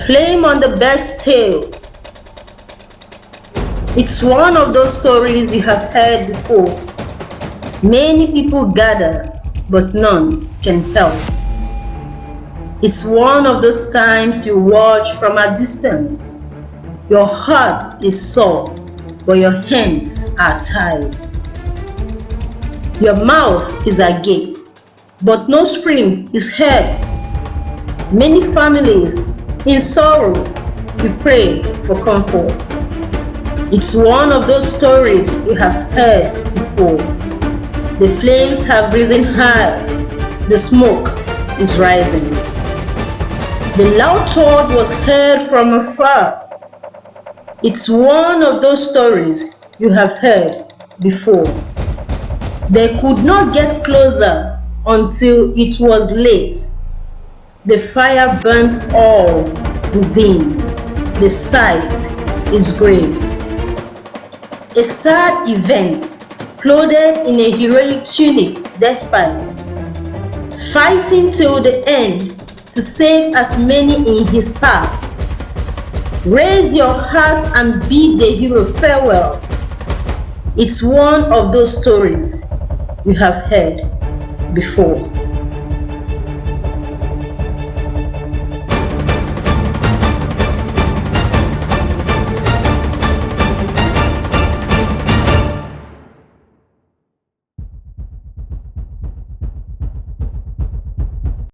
flame on the bird's tail. It's one of those stories you have heard before. Many people gather, but none can help. It's one of those times you watch from a distance. Your heart is sore, but your hands are tied. Your mouth is agape, but no scream is heard. Many families in sorrow, we pray for comfort. It's one of those stories you have heard before. The flames have risen high, the smoke is rising. The loud thud was heard from afar. It's one of those stories you have heard before. They could not get closer until it was late. The fire burnt all within. The sight is grave. A sad event, clothed in a heroic tunic despite, fighting till the end to save as many in his path. Raise your hearts and bid the hero farewell. It's one of those stories you have heard before.